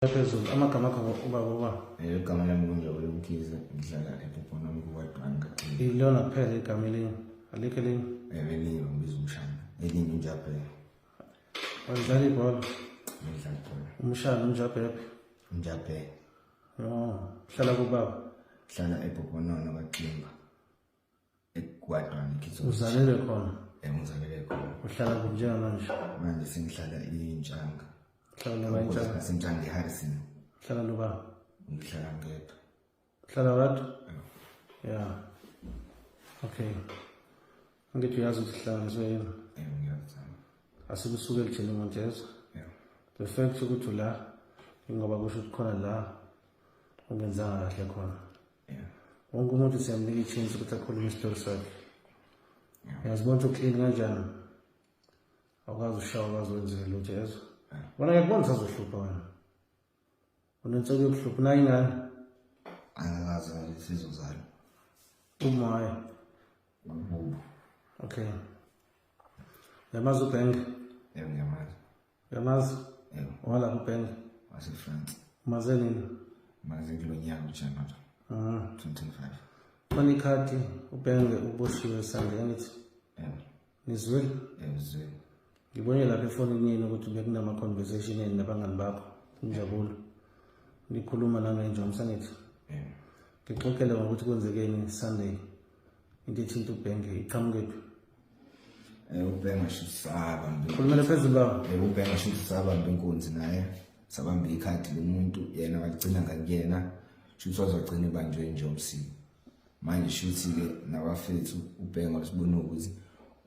Phezulu amagama akho ubaba igama lami kunjabule Mkhize ngihlala ePoponoma kuwadwanga ilona kuphela igama elinye alikho elinye elinye ngibiza umshana elinye unjaphela wadlala ibhola ngidlala ibhola umshana unjaphela unjaphela hlala kubaba hlala ePoponoma kaXimba ekwadwanga Mkhize uzalele khona ngizalele khona uhlala kuphi njengamanje manje sengihlala iNtshanga hlala la Sentshanga eHarrison hlala lo baba ngihlala ngedwa hlala kodwa yeah okay ngithi uyazi ukuthi hlanganiswe yini ngiyazama asikusuke ekuthini Montez the fact ukuthi la ngoba kusho ukuthi khona la ungenzanga kahle khona wonke umuntu siyamnika i-chance ukuthi akhulume isitori sakhe yazibona ukuthi clean kanjani awukazi ushawa akwazi wenzile lutho yezo wona ngiyakubona sazohlupha wena unentsoko yokuhlupha nayo ingane angakazi sizozala umaya ububu okay yamazi uBeng ngiyamazi yamazi wala uBeng waseFrance maze nini maze kulo nyaka uJanuary 2025 mani khati uBeng uboshiwe sande ngithi nizwile ezwe ngibonye lapha efonini yini ukuthi bekunama conversation yini nabangani bakho injabulo nikhuluma nami njengoba ngithi ngixoxele ngokuthi kwenzekeni Sunday into ethinta uBeng iqhamukephi uBeng ashisaba khulumela phezulu baba uBeng ashisaba benkonzi naye sabamba ikhadi lomuntu yena wagcina ngakuyena shuthi wazogcina ibanjwe nje umsini manje shuthi ke nabafethu uBeng wasibona ukuthi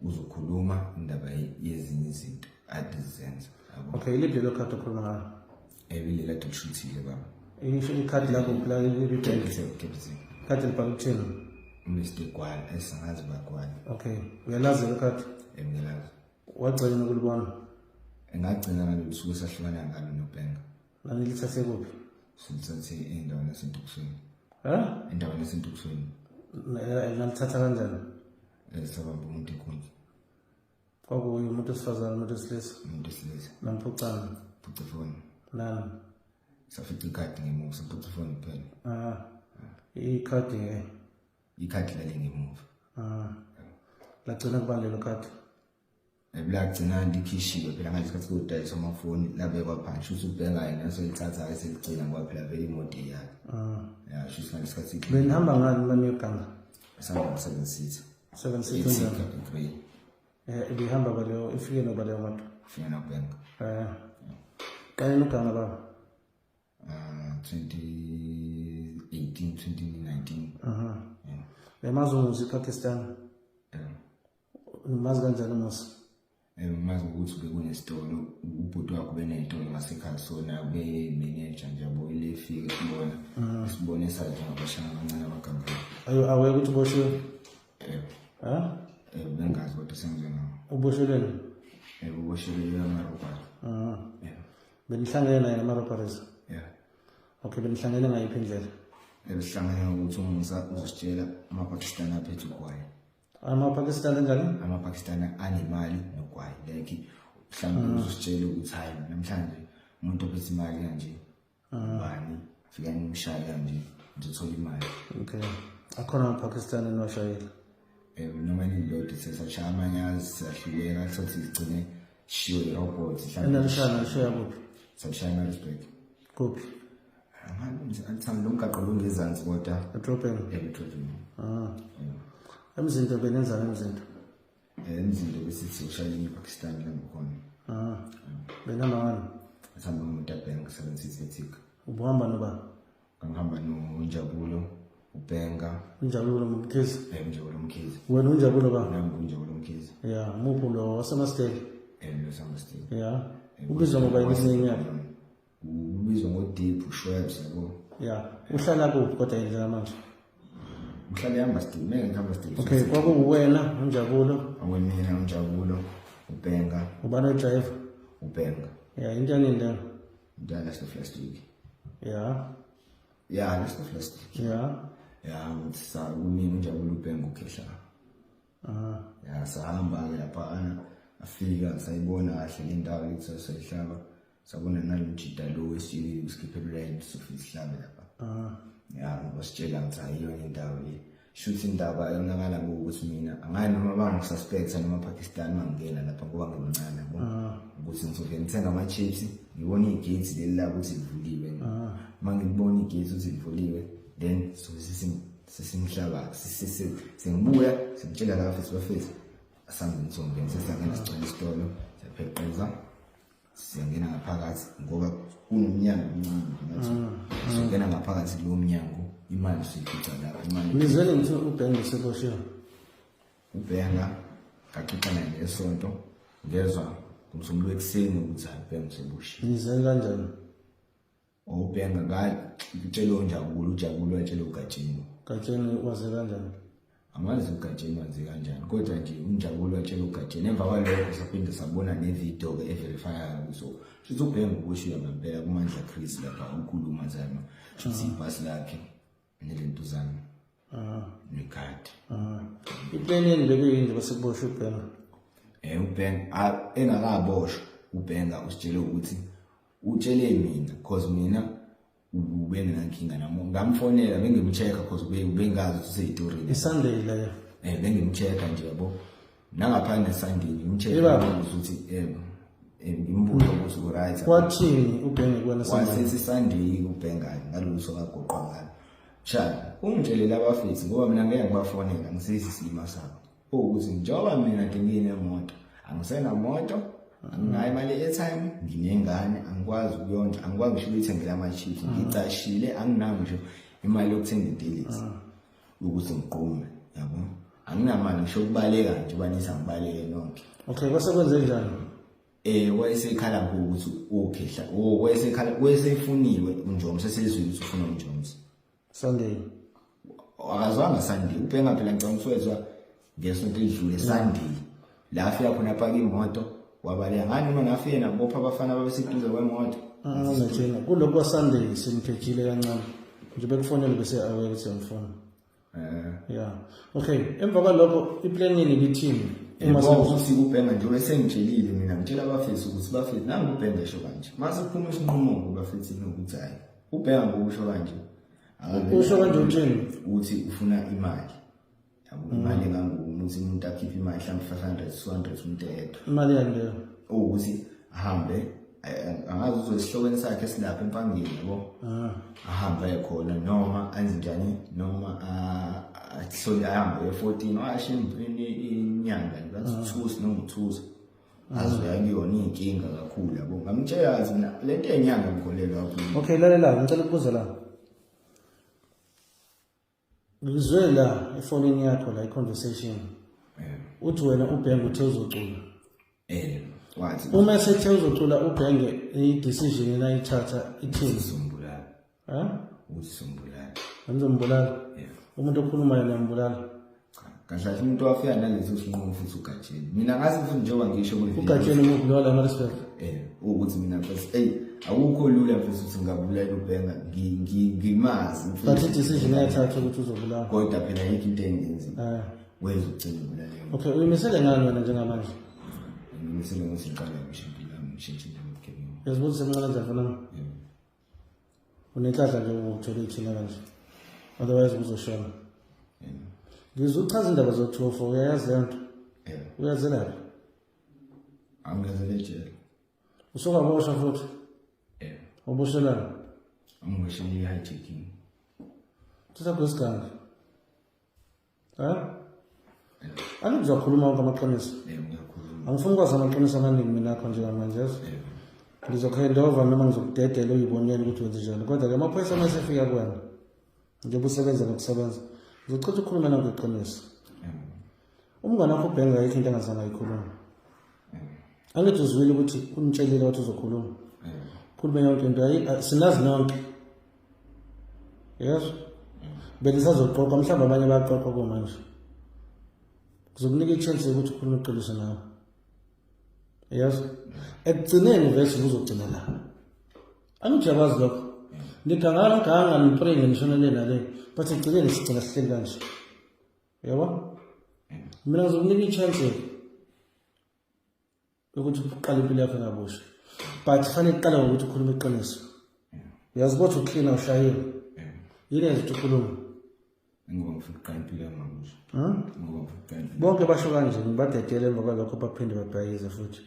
uzokhuluma indaba yezinye izinto adizenza okay iliphi lo khadi okhuluma ngalo ebile la kushuthile baba isho ikhadi lakho phela liBeng khadi libhakuthini Mr. Gwala esangazi bagwala okay uyalazi lo khadi ngiyalazi wagcina ukulibona engagcina ngalo suku sahlukana ngalo noBeng nani lithathe kuphi sithathe endaweni yasentukusweni endaweni yasentukusweni nalithatha kanjani sabamba umuntu inkunzi kwakuyi umuntu osifazane umuntu wesilisa namphucana phucifoni nani safica ikhadi ngemuva saphucifoni kuphela ikhadi ikhadi lale ngemuva lagcina kubani lelo khadi lagcina likhishiwe phela ngale sikhathi kodayisa amafoni labekwa phansi uthi uBenga yena selithatha eseligcina ngoba phela vele imoto yakhe ya shuthi ngale sikhathi benihamba ngani manje eganga sihamba 7 seats 7 seats ibihamba baleyo ifike nobaleyo moto ufika noBenga kanye noganga baba 2018 2019 yamazi umuzi ePakistan umazi kanjani umuzi mazi ukuthi bekunesitolo ubhuti wakho beneyitolo ngasekhaya sona beneneja nje yabo ilefika sibone sathi ngabashana abancane abaganga awe ukuthi boshiwe bengazi kodwa sengize ngawo ubosheleni uboshelwe amarobhari benihlangene naye amarobharis okay benihlangene ngayiphi indlela sihlangene ukuthi umusa uzositshela amaPakistan aphethe ugwayi amaPakistan njani amaPakistan anemali nogwayi like mhlawumbe uzositshela ukuthi hayi namhlanje umuntu ophethe imali kanje ubani afika nimshaya kanje uzothola imali okay akhona amaPakistan enwashayela noma nilodwa sesashaya amanyazi sahluleka sothi sigcine shiyo irobot enamshana shaya kuphi sashaya eMaritzburg kuphi angithanda lo mgaqo longezansi kodwa edrobheni edrobheni emzinto benenza emzinto emzinto besithi ushayela ePakistan lapho khona benama ngani sihamba ngoMtabenga 7 seats eThika ubuhamba noba ngihamba noNjabulo uBenga Unjabulo Mkhize Unjabulo Mkhize wena Unjabulo ba nami Unjabulo Mkhize yeah mupho lo waseMasteli lo waseMasteli yeah ubizwa ngoba yini yakhe ubizwa ngoDeep Schwebs yabo yeah uhlala kuphi kodwa yena manje uhlala eMasteli ngihamba Steli okay kwakuwena Unjabulo awemina Unjabulo uBenga ubani driver uBenga yeah intani ndana ndana last week yeah last week utsa kumina Unjabulo uBenga ukhehla sahamba ke lapha afika sayibona kahle indawo lethi sayihlaba sabona nalojida lo wesiki ya wasitshela ukuthi ayiyona indawo le shuthi indaba yonakala ngokuthi mina angani noma bangisuspecta noma Pakistan mangena lapha ngoba ngimncane yabo ukuthi ngizovela ngithenga ama chips ngibona igate leli la ukuthi livuliwe mangibona igate ukuthi livuliwe then so sesimhlaba sengibuya simtshela la bafethu asambe ngizongena sesangena sicela isitolo siyapheqeza siyangena ngaphakathi ngoba kunomnyango ngathi singena ngaphakathi lo mnyango imali siyifica lapha imali nizele ngithi uBhenga seboshiwe uBhenga kaxoxa naye ngesonto ngezwe kumsumulu ekseni ukuthi uBhenga seboshiwe nizele kanjani uBhenga ngitshela uNjabulo watshela uGatsheni waze kanjani amazi uGatsheni waze kanjani kodwa nje uNjabulo watshela uGatsheni emva kwalokho saphinde sabona nevideo ke everifyayo so shithi uBhenga uboshiwe ngempela kuMandla Chris lapha ukhuluma zama shithi ibhasi lakhe nelento zami nekhadi iplaneni bekuyini basekuboshwe uBhenga uBhenga engakaboshwa uBhenga usitshele ukuthi utshele mina cause mina ubenenkinga namo ngamfonela bengimcheka cause ubengazi ukuthi useyitorini iSunday leyo bengimcheka nje yabo nangaphandle Sunday ngimcheka ukuthi ngimbuza ukuthi uright kwathini uBhenga kuwena wasethi Sunday uBhenga ngaloso kagoqwa ngalo cha ungitshelela abafethu ngoba mina ngeke ngibafonela ngisizisima sabo ukuthi njoba mina ngingine emoto angisena moto anginayo imali airtime nginengane angikwazi ukuyonja angikwazi ngisho ukuyithengela ama chips ngicashile anginayo nje imali yokuthenga intelisi ukuthi ngiqume yabo anginamali ngisho ukubaleka nje ubanisa ngibaleke nonke okay kwase kwenze njani wayesekhala ngokuthi ukhehla wayesekhala wayesefuniwe uNjomo sesezwile ukuthi ufuna uNjomo Sunday akazwanga Sunday uBhenga phela ngicela ukuswezwa ngesonto edlule Sunday la afika khona paka imoto wabaleka ngani noma nafike nabopha abafana babeseduze kwemoto ngitshela kuloko kwa Sunday simphekile kancane nje bekufonela bese aware ukuthi ngifona yeah okay emva kwalokho iplanini lithini ukuthi uBhenga nje wesengitshelile mina ngitshela abafethu ukuthi bafethu nangu uBhenga esho kanje mase kuphuma isinqumo kubafethu ukuthi hayi uBhenga ngokusho kanje usho kanje uthini uthi ufuna imali yabo imali ukuthi umuntu akhiphe imali mhlawumbe 500 200 umuntu edwa imali yanleyo ukuthi ahambe angazi uzosihlokweni sakhe silapha empangeni yabo ahambe khona noma anjani noma ahlole ahambe 14 washimpini inyanga ngathi noma uthusa azoya kuyona inkinga kakhulu yabo ngamtshela mina lento enyanga ngikholelwa kakhulu okay lalela ngicela ukubuza la ngizwe la efonini yakho la i-conversation uthi wena uBhenga uthe uzocula wathi uma esethe uzocula uBhenga i-decision ayithatha ithini usombulala usombulala ngizombulala umuntu okhuluma yena ngiyambulala kahle umuntu wafika nalezo sinqumo futhi uGatsheni mina ngazi futhi njengoba ngisho ukuthi uGatsheni ngokubulala ama-respect ukuthi mina futhi awukho lula futhi ukuthi ngabulala uBhenga ngimazi but i-decision ayithatha ukuthi uzobulala kodwa phela yikho into engenzile weza ugcina ubulala okay uyimisele ngani wena njengamanje ngimisele ukuthi ngiqale ngishintshile ngishintshile ngikhenye yazibuthi semncane zafanana unenhlanhla nje ukuthola ithina kanje otherwise uzoshona ngizochaza indaba zo-204 uyayazi leyo nto uyazelapha angazele ejele usokaboshwa futhi uboshelana angiboshele i-hijacking sisakho isiganga ani kuzakhuluma wonke amaqiniso angifuni ukwazi amaqiniso amaningi mina akho njengamanje yezo ngizokuhandova noma ngizokudedela uyibonele ukuthi wenze njani kodwa-ke amaphoyisa uma esefika kuwena njengoba usebenza nokusebenza ngizochitha ukukhuluma nango iqiniso umngane wakho uBhenga ayikho into angazange ayikhuluma angithi uzwile ukuthi unitshelile ukuthi uzokhuluma khulume yonke into sinazi nonke yezo belisazoqoqa mhlawumbe abanye bayaqoqa komanje kuzokunika i-chance yokuthi ukhulume iqiniso nawe yezo ekugcineni vese uzogcina la angijabazi lokho ngiganga nipringe nishonele nale but ekugcineni sigcina sihleli kanje yabo mina ngizokunika i-chance yokuthi uqale impilo yakho ngabusha but fanele uqale ngokuthi ukhulume iqiniso uyazi ukuthi uclean awushayile yini ezithi ukhuluma ngoba ngifuna ukuqampila mabusha ngoba ngifuna ukuqampila bonke basho kanjani badedele emva kwalokho baphinde babhayize futhi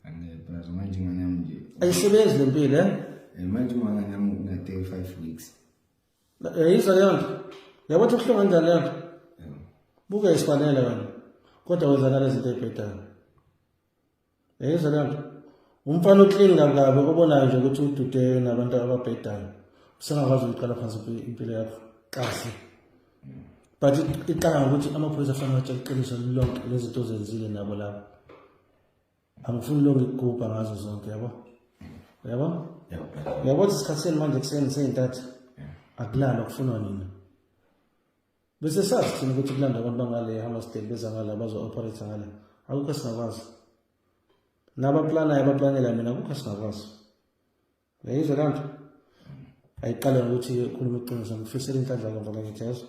angeke phela manje ingane yami nje ayisebenzi lempilo manje ingane yami una 35 weeks yayizwa leyo nto yabo ukuthi kuhlunga kanjani leyo nto buke isifanele wena kodwa wenzakala izinto ezibhedayo yayizwa leyo nto umfana uklini kabi obonayo nje ukuthi udude nabantu ababhedayo usengakwazi ukuqala phansi impilo yakho kahle but iqala ngokuthi amaphoyisa afanele atshele iqiniso lonke lezinto zenzile nabo labo angifuni lonke igubha ngazo zonke yabo yabo isikhathi seni manje kuseni seyintatha akulala kufunwa nina bese sazi thina ukuthi kulanda abantu bangale Hammersdale beza ngala bazo-operate ngala akukho singakwazi nabaplanayo abaplanela mina akukho singakwazi yayizwa laa nto ayiqale ngokuthi ukhuluma iqiniso ngifisela inhlanhla kamva ngakithi yazo